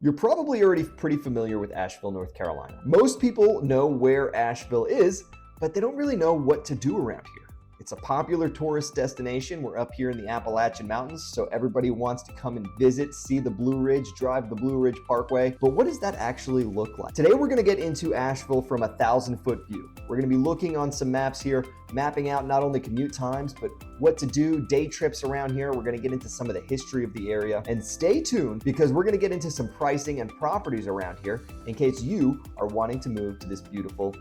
You're probably already pretty familiar with Asheville, North Carolina. Most people know where Asheville is, but they don't really know what to do around here. It's a popular tourist destination. We're up here in the Appalachian Mountains, so everybody wants to come and visit, see the Blue Ridge, drive the Blue Ridge Parkway. But what does that actually look like? Today, we're going to get into Asheville from a 1,000-foot view. We're going to be looking on some maps here, mapping out not only commute times, but what to do, day trips around here. We're going to get into some of the history of the area. And stay tuned because we're going to get into some pricing and properties around here in case you are wanting to move to this beautiful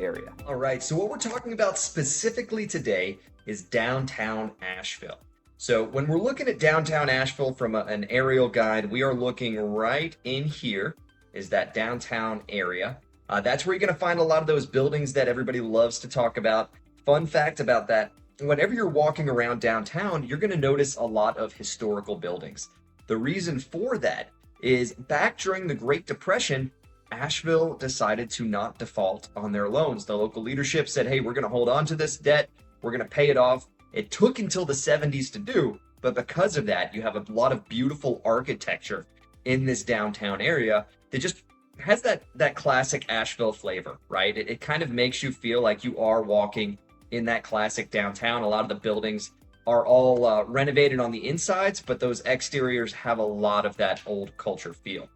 area. All right, so what we're talking about specifically today is downtown Asheville. So when we're looking at downtown Asheville from an aerial guide, we are looking right in here is that downtown area. That's where you're going to find a lot of those buildings that everybody loves to talk about. Fun fact about that, whenever you're walking around downtown, you're going to notice a lot of historical buildings. The reason for that is back during the Great Depression, Asheville decided to not default on their loans. The local leadership said, hey, we're going to hold on to this debt. We're going to pay it off. It took until the 70s to do, but because of that, you have a lot of beautiful architecture in this downtown area that just has that classic Asheville flavor, right? It kind of makes you feel like you are walking in that classic downtown. A lot of the buildings are all renovated on the insides, but those exteriors have a lot of that old culture feel.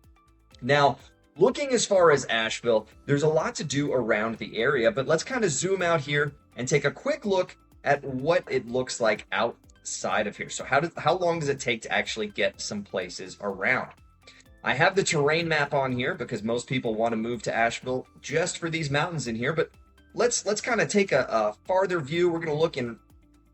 Now, looking as far as Asheville, there's a lot to do around the area, but let's kind of zoom out here and take a quick look at what it looks like outside of here. So how long does it take to actually get some places around? I have the terrain map on here because most people want to move to Asheville just for these mountains in here, but let's kind of take a farther view. We're going to look in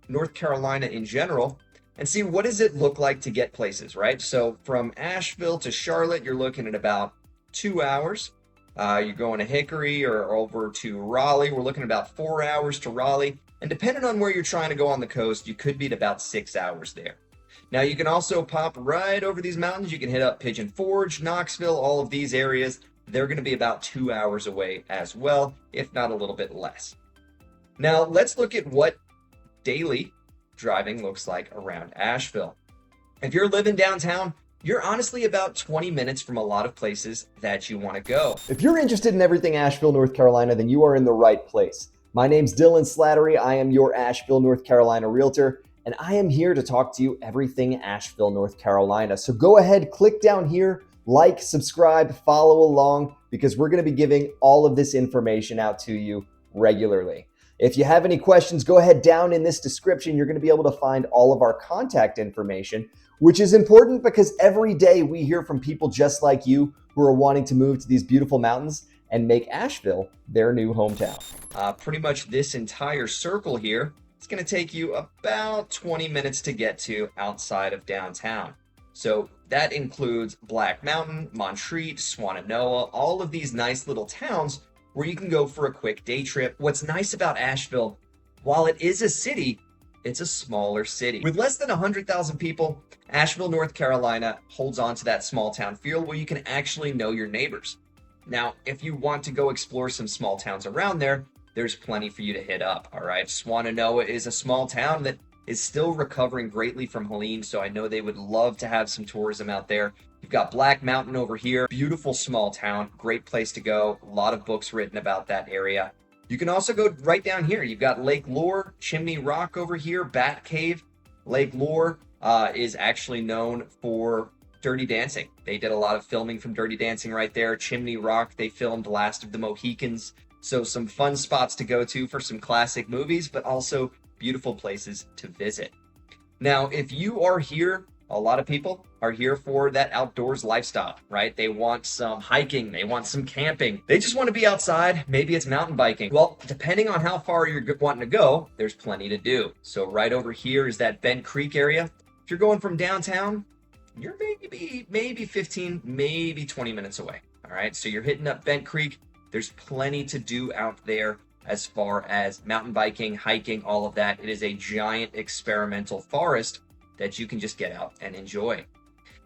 North Carolina in general and see what does it look like to get places, right? So from Asheville to Charlotte, you're looking at about 2 hours. You're going to Hickory or over to Raleigh. We're looking at about 4 hours to Raleigh. And depending on where you're trying to go on the coast, you could be at about 6 hours there. Now, you can also pop right over these mountains. You can hit up Pigeon Forge, Knoxville, all of these areas. They're going to be about 2 hours away as well, if not a little bit less. Now, let's look at what daily driving looks like around Asheville. If you're living downtown, you're honestly about 20 minutes from a lot of places that you want to go. If you're interested in everything Asheville, North Carolina, then you are in the right place. My name's Dylan Slattery. I am your Asheville, North Carolina realtor, and I am here to talk to you everything Asheville, North Carolina. So go ahead, click down here, like, subscribe, follow along, because we're going to be giving all of this information out to you regularly. If you have any questions, go ahead down in this description. You're going to be able to find all of our contact information, which is important because every day we hear from people just like you who are wanting to move to these beautiful mountains and make Asheville their new hometown. Pretty much this entire circle here, it's going to take you about 20 minutes to get to outside of downtown. So that includes Black Mountain, Montreat, Swannanoa, all of these nice little towns where you can go for a quick day trip. What's nice about Asheville, while it is a city, it's a smaller city. With less than 100,000 people, Asheville, North Carolina holds on to that small town feel where you can actually know your neighbors. Now, if you want to go explore some small towns around there, there's plenty for you to hit up, all right? Swannanoa is a small town that is still recovering greatly from Helene, so I know they would love to have some tourism out there. You've got Black Mountain over here, beautiful small town, great place to go, a lot of books written about that area. You can also go right down here. You've got Lake Lure, Chimney Rock over here, Bat Cave. Lake Lure is actually known for Dirty Dancing. They did a lot of filming from Dirty Dancing right there. Chimney Rock, they filmed Last of the Mohicans. So some fun spots to go to for some classic movies, but also beautiful places to visit. Now, if you are here, a lot of people are here for that outdoors lifestyle, right? They want some hiking, they want some camping, they just want to be outside. Maybe it's mountain biking. Well, depending on how far you're wanting to go, there's plenty to do. So right over here is that Bent Creek area. If you're going from downtown, you're maybe 15, maybe 20 minutes away. All right, so you're hitting up Bent Creek. There's plenty to do out there as far as mountain biking, hiking, all of that. It is a giant experimental forest that you can just get out and enjoy.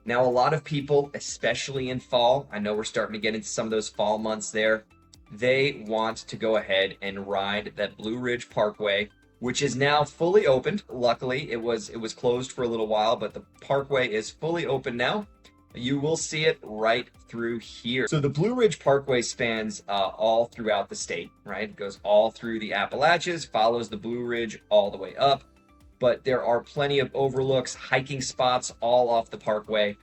Now, a lot of people, especially in fall, I know we're starting to get into some of those fall months there, they want to go ahead and ride that Blue Ridge Parkway, which is now fully opened. Luckily, it was closed for a little while, but the parkway is fully open now. you will see it right through here. So the Blue Ridge Parkway spans all throughout the state, right? It goes all through the Appalachians, follows the Blue Ridge all the way up. But there are plenty of overlooks, hiking spots all off the parkway,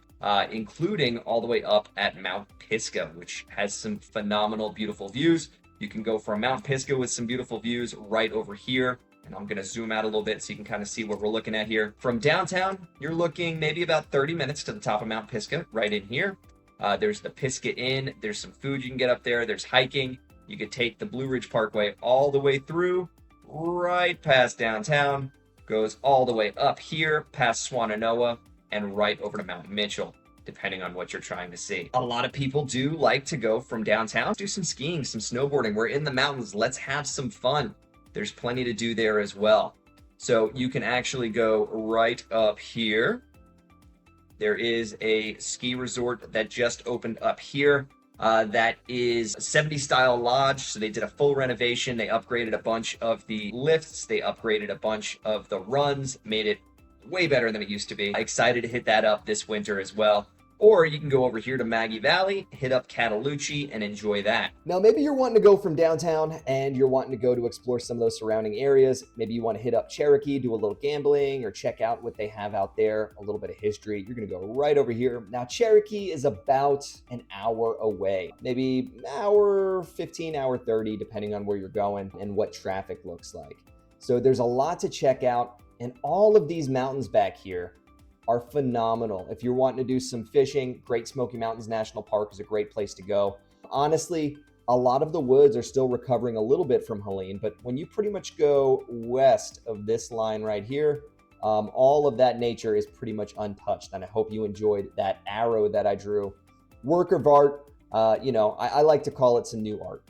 including all the way up at Mount Pisgah, which has some phenomenal, beautiful views. You can go from Mount Pisgah with some beautiful views right over here. And I'm going to zoom out a little bit so you can kind of see what we're looking at here. From downtown, you're looking maybe about 30 minutes to the top of Mount Pisgah, right in here. There's the Pisgah Inn. There's some food you can get up there. There's hiking. You could take the Blue Ridge Parkway all the way through, right past downtown, goes all the way up here, past Swannanoa, and right over to Mount Mitchell, depending on what you're trying to see. A lot of people do like to go from downtown, do some skiing, some snowboarding. We're in the mountains. Let's have some fun. There's plenty to do there as well. So you can actually go right up here. There is a ski resort that just opened up here. That is a 70s style lodge. So they did a full renovation. They upgraded a bunch of the lifts. They upgraded a bunch of the runs, made it way better than it used to be. Excited to hit that up this winter as well. Or you can go over here to Maggie Valley, hit up Cataloochee, and enjoy that. Now, maybe you're wanting to go from downtown and you're wanting to go to explore some of those surrounding areas. Maybe you want to hit up Cherokee, do a little gambling, or check out what they have out there, a little bit of history. You're going to go right over here. Now, Cherokee is about an hour away, maybe hour 15, hour 30, depending on where you're going and what traffic looks like. So there's a lot to check out, and all of these mountains back here are phenomenal. If you're wanting to do some fishing, Great Smoky Mountains National Park is a great place to go. Honestly, a lot of the woods are still recovering a little bit from Helene, but when you pretty much go west of this line right here, all of that nature is pretty much untouched. And I hope you enjoyed that arrow that I drew. Work of art, I like to call it some new art.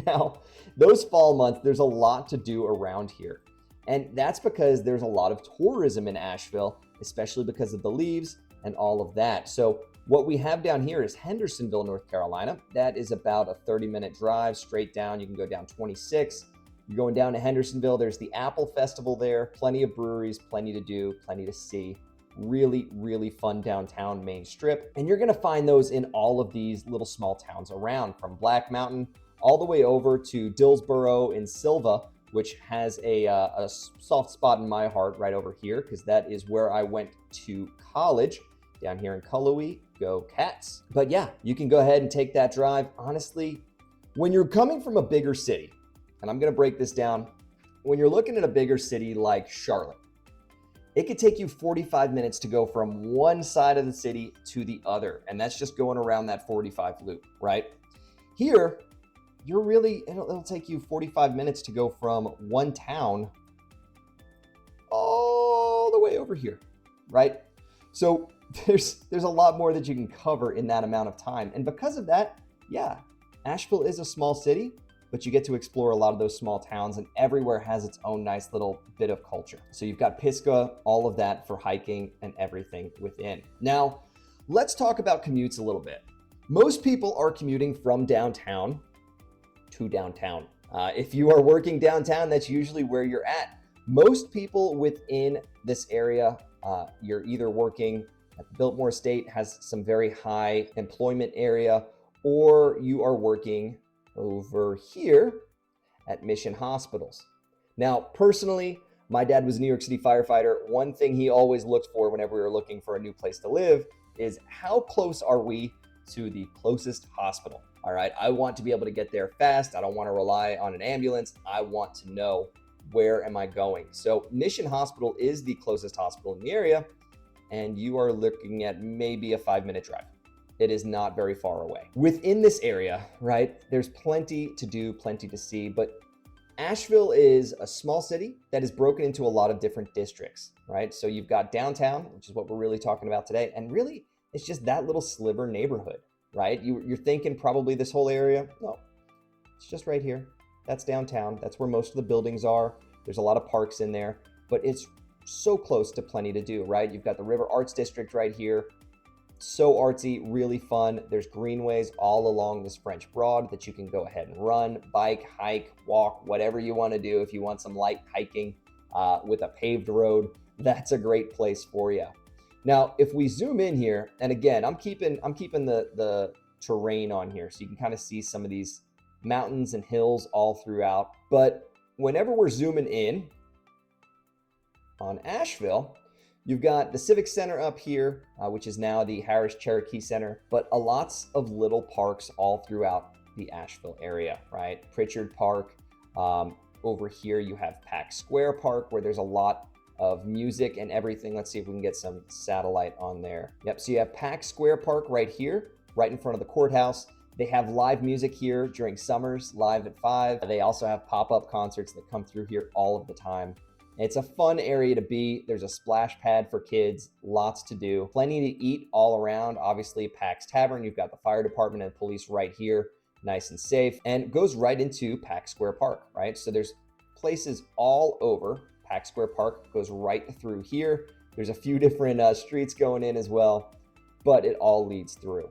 Now, those fall months, there's a lot to do around here. And that's because there's a lot of tourism in Asheville, especially because of the leaves and all of that. So what we have down here is Hendersonville, North Carolina. That is about a 30-minute drive straight down. You can go down 26. You're going down to Hendersonville. There's the Apple Festival there. Plenty of breweries, plenty to do, plenty to see. Really, really fun downtown main strip. And you're going to find those in all of these little small towns around, from Black Mountain all the way over to Dillsboro in Silva, which has a soft spot in my heart right over here, because that is where I went to college, down here in Cullowhee. Go Cats. But yeah, you can go ahead and take that drive. Honestly, when you're coming from a bigger city, and I'm going to break this down, when you're looking at a bigger city like Charlotte, it could take you 45 minutes to go from one side of the city to the other, and that's just going around that 45 loop, right? Here, it'll take you 45 minutes to go from one town all the way over here, right? So there's a lot more that you can cover in that amount of time. And because of that, yeah, Asheville is a small city, but you get to explore a lot of those small towns, and everywhere has its own nice little bit of culture. So you've got Pisgah, all of that for hiking and everything within. Now, let's talk about commutes a little bit. Most people are commuting from downtown to downtown. If you are working downtown, that's usually where you're at. Most people within this area, you're either working at the Biltmore Estate, has some very high employment area, or you are working over here at Mission Hospitals. Now, personally, my dad was a New York City firefighter. One thing he always looked for whenever we were looking for a new place to live is how close are we to the closest hospital? All right, I want to be able to get there fast. I don't want to rely on an ambulance. I want to know, where am I going? So Mission Hospital is the closest hospital in the area, and you are looking at maybe a 5-minute drive. It is not very far away. Within this area, right, there's plenty to do, plenty to see, but Asheville is a small city that is broken into a lot of different districts, right? So you've got downtown, which is what we're really talking about today, and really it's just that little sliver neighborhood, right? You're thinking probably this whole area. No, it's just right here. That's downtown. That's where most of the buildings are. There's a lot of parks in there, but it's so close to plenty to do, right? You've got the River Arts District right here. So artsy, really fun. There's greenways all along this French Broad that you can go ahead and run, bike, hike, walk, whatever you want to do. If you want some light hiking with a paved road, that's a great place for you. Now, if we zoom in here, and again, I'm keeping the terrain on here so you can kind of see some of these mountains and hills all throughout. But whenever we're zooming in on Asheville, you've got the Civic Center up here, which is now the Harris Cherokee Center, but lots of little parks all throughout the Asheville area, right? Pritchard Park. Over here, you have Pack Square Park, where there's a lot of music and everything. Let's see if we can get some satellite on there. Yep, so you have Pack Square Park right here, right in front of the courthouse. They have live music here during summers, live at 5. They also have pop-up concerts that come through here all of the time. It's a fun area to be. There's a splash pad for kids, lots to do, plenty to eat all around. Obviously, Pack's Tavern, you've got the fire department and police right here, nice and safe, and it goes right into Pack Square Park, right? So there's places all over. Pack Square Park goes right through here. There's a few different streets going in as well, but it all leads through.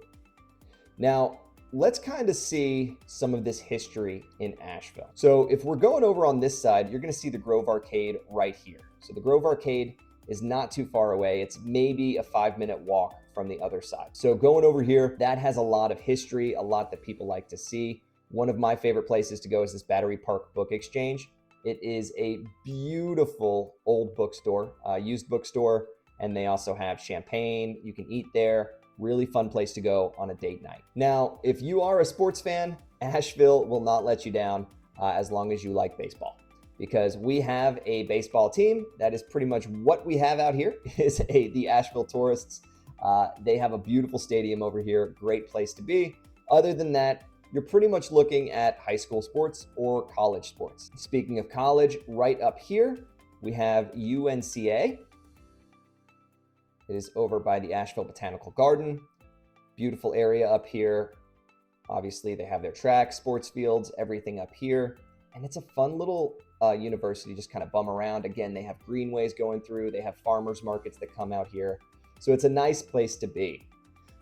Now, let's kind of see some of this history in Asheville. So if we're going over on this side, you're going to see the Grove Arcade right here. So the Grove Arcade is not too far away. It's maybe a 5-minute walk from the other side. So going over here, that has a lot of history, a lot that people like to see. One of my favorite places to go is this Battery Park Book Exchange. It is a beautiful old bookstore, used bookstore, and they also have champagne. You can eat there. Really fun place to go on a date night. Now, if you are a sports fan, Asheville will not let you down as long as you like baseball, because we have a baseball team. That is pretty much what we have out here is the Asheville Tourists. They have a beautiful stadium over here, great place to be. Other than that, you're pretty much looking at high school sports or college sports. Speaking of college, right up here, we have UNCA. It is over by the Asheville Botanical Garden. Beautiful area up here. Obviously, they have their track, sports fields, everything up here. And it's a fun little university, just kind of bum around. Again, they have greenways going through. They have farmers markets that come out here. So it's a nice place to be.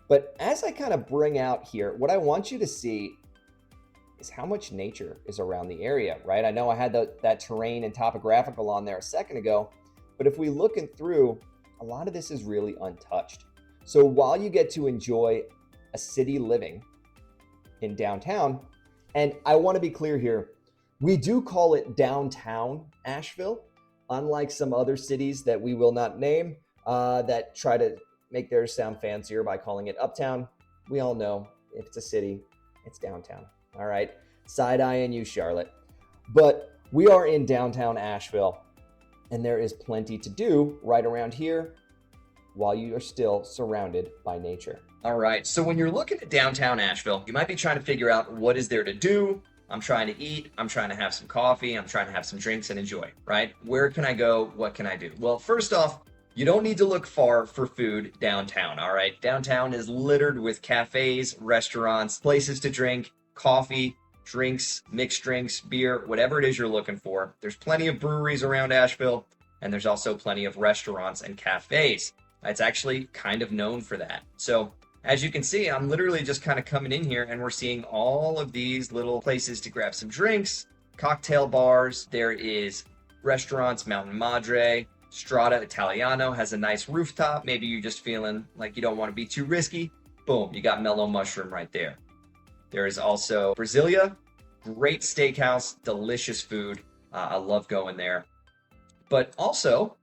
But as I kind of bring out here, what I want you to see is how much nature is around the area, right? I know I had that terrain and topographical on there a second ago, but if we look through, a lot of this is really untouched. So while you get to enjoy a city living in downtown, and I want to be clear here, we do call it downtown Asheville, unlike some other cities that we will not name that try to make theirs sound fancier by calling it uptown. We all know if it's a city, it's downtown. All right, side-eyeing you, Charlotte. But we are in downtown Asheville, and there is plenty to do right around here while you are still surrounded by nature. All right, so when you're looking at downtown Asheville, you might be trying to figure out what is there to do. I'm trying to eat, I'm trying to have some coffee, I'm trying to have some drinks and enjoy, right? Where can I go? What can I do? Well, first off, you don't need to look far for food downtown, all right? Downtown is littered with cafes, restaurants, places to drink, coffee, drinks, mixed drinks, beer, whatever it is you're looking for. There's plenty of breweries around Asheville, and there's also plenty of restaurants and cafes. It's actually kind of known for that. So as you can see, I'm literally just kind of coming in here and we're seeing all of these little places to grab some drinks, cocktail bars. There is restaurants, Mountain Madre, Strada Italiano has a nice rooftop. Maybe you're just feeling like you don't want to be too risky. Boom, you got Mellow Mushroom right there. There is also Brasilia, great steakhouse, delicious food. I love going there. But also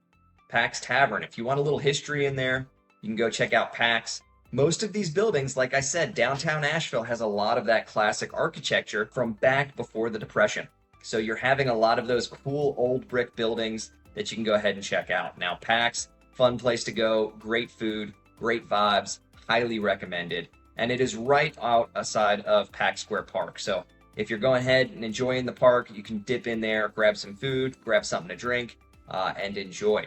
Pack's Tavern. If you want a little history in there, you can go check out Pack's. Most of these buildings, like I said, downtown Asheville has a lot of that classic architecture from back before the Depression. So you're having a lot of those cool old brick buildings that you can go ahead and check out. Now, Pack's, fun place to go, great food, great vibes, highly recommended. And it is right outside of Pack Square Park. So if you're going ahead and enjoying the park, you can dip in there, grab some food, grab something to drink, and enjoy.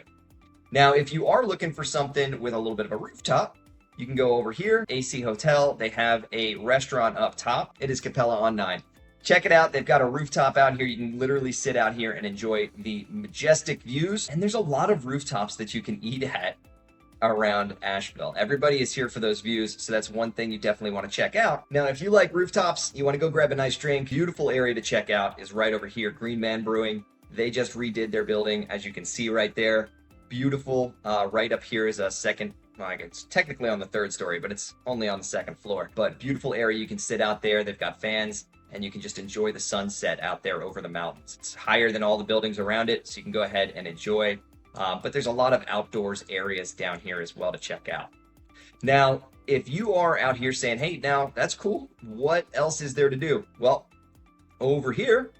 Now, if you are looking for something with a little bit of a rooftop, you can go over here, AC Hotel. They have a restaurant up top. It is Capella on 9. Check it out. They've got a rooftop out here. You can literally sit out here and enjoy the majestic views. And there's a lot of rooftops that you can eat at around Asheville. Everybody is here for those views, so that's one thing you definitely want to check out. Now, if you like rooftops, you want to go grab a nice drink, beautiful area to check out is right over here, Green Man Brewing. They just redid their building, as you can see right there. Beautiful. Right up here is a second like it's technically on the third story, but it's only on the second floor. But beautiful area. You can sit out there. They've got fans, and you can just enjoy the sunset out there over the mountains. It's higher than all the buildings around it, so you can go ahead and enjoy. But there's a lot of outdoors areas down here as well to check out. Now, if you are out here saying, hey, now that's cool, what else is there to do? Well, over here,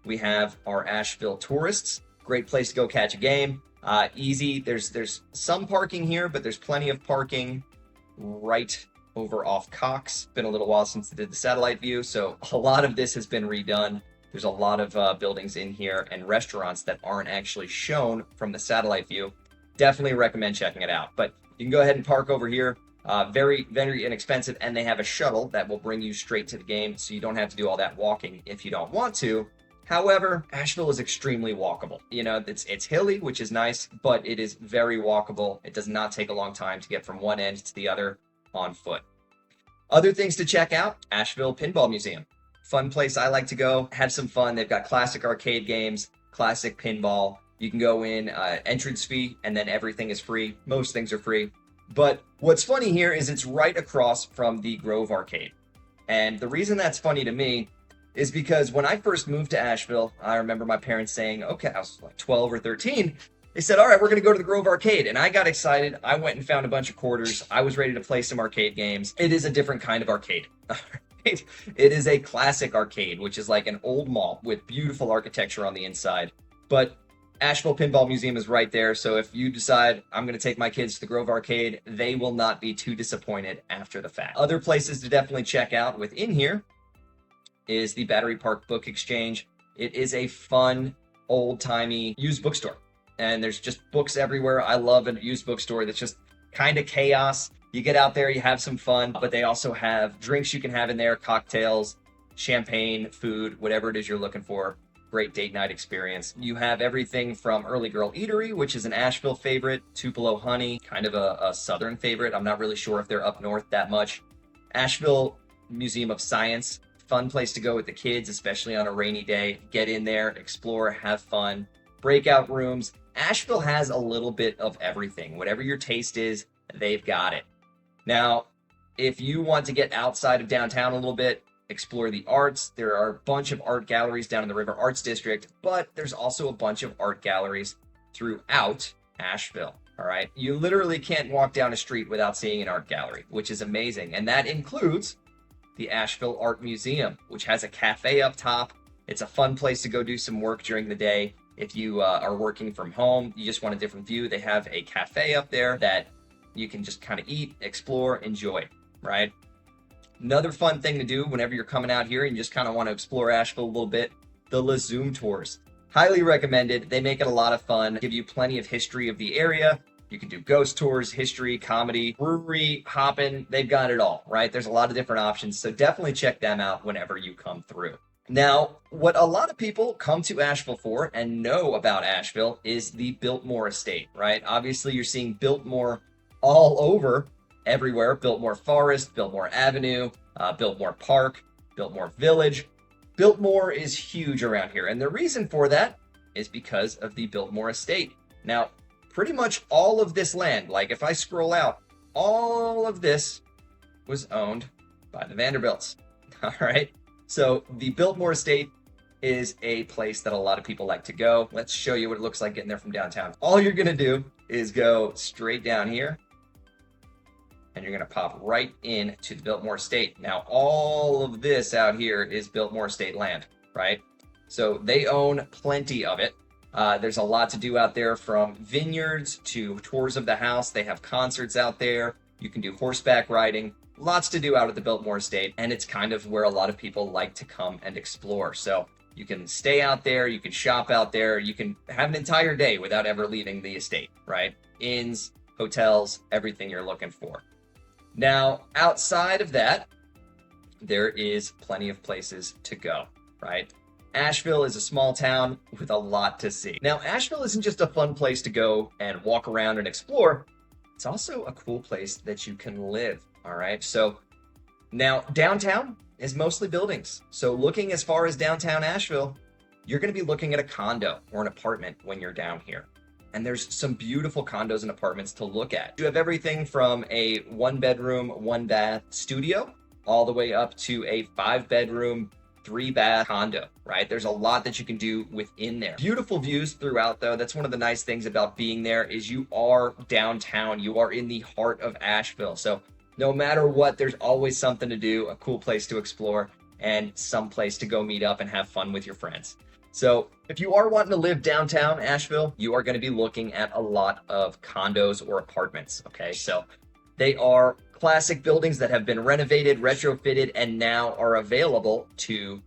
we have our Asheville tourists. Great place to go catch a game. Easy. There's some parking here, but there's plenty of parking right over off Cox. Been a little while since they did the satellite view, so a lot of this has been redone. There's a lot of buildings in here and restaurants that aren't actually shown from the satellite view. Definitely recommend checking it out. But you can go ahead and park over here. Very, very inexpensive, and they have a shuttle that will bring you straight to the game, so you don't have to do all that walking if you don't want to. However, Asheville is extremely walkable. You know, it's hilly, which is nice, but it is very walkable. It does not take a long time to get from one end to the other on foot. Other things to check out, Asheville Pinball Museum. Fun place I like to go, have some fun. They've got classic arcade games, classic pinball. You can go in, entrance fee, and then everything is free. Most things are free. But what's funny here is it's right across from the Grove Arcade. And the reason that's funny to me is because when I first moved to Asheville, I remember my parents saying, okay, I was like 12 or 13. They said, all right, we're going to go to the Grove Arcade. And I got excited. I went and found a bunch of quarters. I was ready to play some arcade games. It is a different kind of arcade. It is a classic arcade, which is like an old mall with beautiful architecture on the inside. But Asheville Pinball Museum is right there, so if you decide I'm going to take my kids to the Grove Arcade, they will not be too disappointed after the fact. Other places to definitely check out within here is the Battery Park Book Exchange. It is a fun, old-timey used bookstore, and there's just books everywhere. I love a used bookstore that's just kind of chaos. You get out there, you have some fun, but they also have drinks you can have in there, cocktails, champagne, food, whatever it is you're looking for. Great date night experience. You have everything from Early Girl Eatery, which is an Asheville favorite, Tupelo Honey, kind of a southern favorite. I'm not really sure if they're up north that much. Asheville Museum of Science, fun place to go with the kids, especially on a rainy day. Get in there, explore, have fun. Breakout rooms. Asheville has a little bit of everything. Whatever your taste is, they've got it. Now, if you want to get outside of downtown a little bit, explore the arts. There are a bunch of art galleries down in the River Arts District, but there's also a bunch of art galleries throughout Asheville. All right. You literally can't walk down a street without seeing an art gallery, which is amazing. And that includes the Asheville Art Museum, which has a cafe up top. It's a fun place to go do some work during the day. If you are working from home, you just want a different view, they have a cafe up there that you can just kind of eat, explore, enjoy, right? Another fun thing to do whenever you're coming out here and you just kind of want to explore Asheville a little bit, the Lazoom tours. Highly recommended. They make it a lot of fun, give you plenty of history of the area. You can do ghost tours, history, comedy, brewery, hopping. They've got it all, right? There's a lot of different options, so definitely check them out whenever you come through. Now, what a lot of people come to Asheville for and know about Asheville is the Biltmore estate, right? Obviously, you're seeing Biltmore all over, everywhere. Biltmore Forest, Biltmore Avenue, Biltmore Park, Biltmore Village. Biltmore is huge around here, and the reason for that is because of the Biltmore estate. Now, pretty much all of this land, like if I scroll out, all of this was owned by the Vanderbilts. All right. So the Biltmore estate is a place that a lot of people like to go. Let's show you what it looks like getting there from downtown. All you're going to do is go straight down here, and you're going to pop right into the Biltmore estate. Now, all of this out here is Biltmore estate land, right? So they own plenty of it. There's a lot to do out there, from vineyards to tours of the house. They have concerts out there. You can do horseback riding. Lots to do out at the Biltmore estate, and it's kind of where a lot of people like to come and explore. So you can stay out there, you can shop out there, you can have an entire day without ever leaving the estate, right? Inns, hotels, everything you're looking for. Now, outside of that, there is plenty of places to go, right? Asheville is a small town with a lot to see. Now, Asheville isn't just a fun place to go and walk around and explore. It's also a cool place that you can live, all right? So now downtown is mostly buildings. So looking as far as downtown Asheville, you're going to be looking at a condo or an apartment when you're down here. and there's some beautiful condos and apartments to look at. You have everything from a 1-bedroom, 1-bath studio all the way up to a 5-bedroom, 3-bath condo, right? There's a lot that you can do within there. Beautiful views throughout, though. That's one of the nice things about being there is you are downtown. You are in the heart of Asheville. So no matter what, there's always something to do, a cool place to explore, and some place to go meet up and have fun with your friends. So if you are wanting to live downtown Asheville, you are going to be looking at a lot of condos or apartments, okay? So they are classic buildings that have been renovated, retrofitted, and now are available to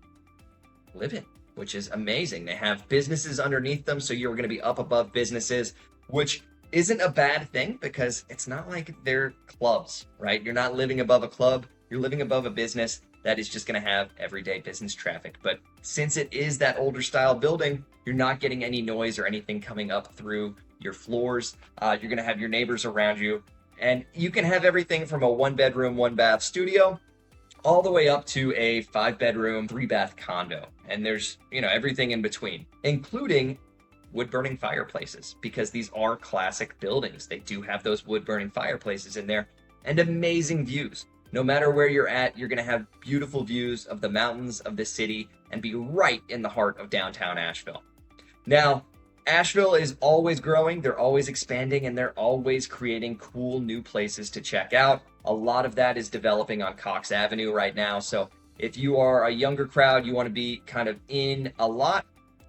live in, which is amazing. They have businesses underneath them, so you're going to be up above businesses, which isn't a bad thing because it's not like they're clubs, right? You're not living above a club, you're living above a business that is just going to have everyday business traffic. But since it is that older style building, you're not getting any noise or anything coming up through your floors. You're going to have your neighbors around you. And you can have everything from a 1-bedroom, 1-bath studio all the way up to a 5-bedroom, 3-bath condo. And there's, everything in between, including wood-burning fireplaces, because these are classic buildings. They do have those wood-burning fireplaces in there and amazing views. No matter where you're at, you're going to have beautiful views of the mountains of the city and be right in the heart of downtown Asheville. Now, Asheville is always growing, they're always expanding, and they're always creating cool new places to check out. A lot of that is developing on Cox Avenue right now. So if you are a younger crowd, you want to be kind of in a lot,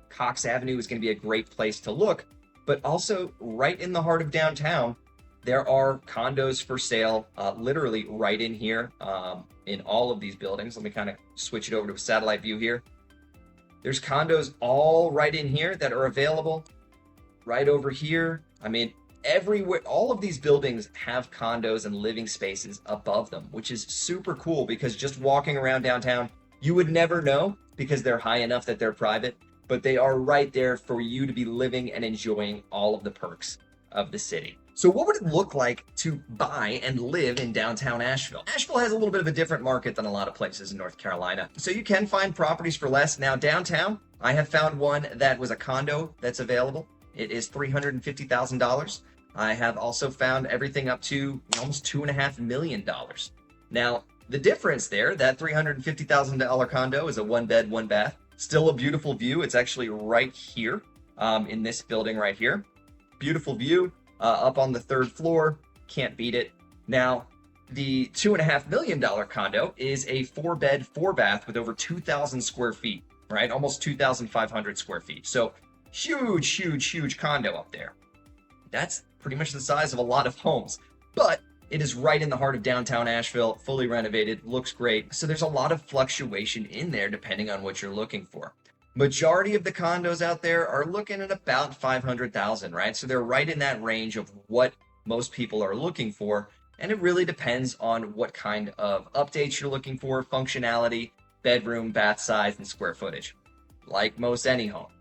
Cox Avenue is going to be a great place to look. But also right in the heart of downtown, there are condos for sale, literally right in here, in all of these buildings. Let me kind of switch it over to a satellite view here. There's condos all right in here that are available. Right over here. I mean, everywhere, all of these buildings have condos and living spaces above them, which is super cool because just walking around downtown, you would never know because they're high enough that they're private, but they are right there for you to be living and enjoying all of the perks of the city. So what would it look like to buy and live in downtown Asheville? Asheville has a little bit of a different market than a lot of places in North Carolina. So you can find properties for less. Now downtown, I have found one that was a condo that's available. It is $350,000. I have also found everything up to almost $2.5 million. Now, the difference there, that $350,000 condo is a 1-bed, 1-bath. Still a beautiful view. It's actually right here in this building right here. Beautiful view. Up on the 3rd floor, can't beat it. Now, the $2.5 million condo is a 4-bed, 4-bath with over 2,000 square feet, right? Almost 2,500 square feet. So huge, huge, huge condo up there. That's pretty much the size of a lot of homes, but it is right in the heart of downtown Asheville, fully renovated, looks great. So there's a lot of fluctuation in there depending on what you're looking for. Majority of the condos out there are looking at about 500,000, right? So they're right in that range of what most people are looking for. And it really depends on what kind of updates you're looking for, functionality, bedroom, bath size, and square footage, like most any home.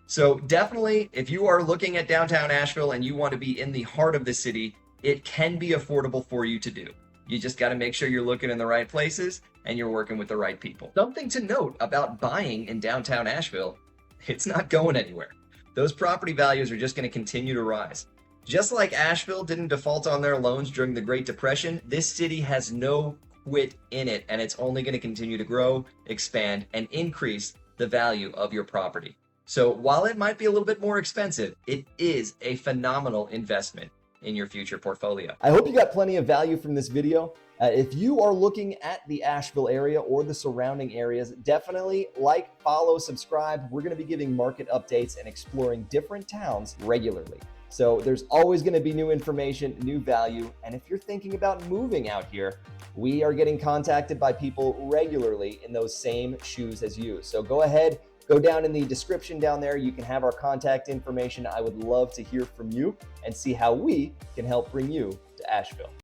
So definitely, if you are looking at downtown Asheville and you want to be in the heart of the city, it can be affordable for you to do. You just got to make sure you're looking in the right places and you're working with the right people. Something to note about buying in downtown Asheville, it's not going anywhere. Those property values are just going to continue to rise. Just like Asheville didn't default on their loans during the Great Depression, this city has no quit in it, and it's only going to continue to grow, expand, and increase the value of your property. So while it might be a little bit more expensive, it is a phenomenal investment in your future portfolio. I hope you got plenty of value from this video. If you are looking at the Asheville area or the surrounding areas, definitely like, follow, subscribe. We're going to be giving market updates and exploring different towns regularly. So there's always going to be new information, new value. And if you're thinking about moving out here, we are getting contacted by people regularly in those same shoes as you. So go ahead, go down in the description down there. You can have our contact information. I would love to hear from you and see how we can help bring you to Asheville.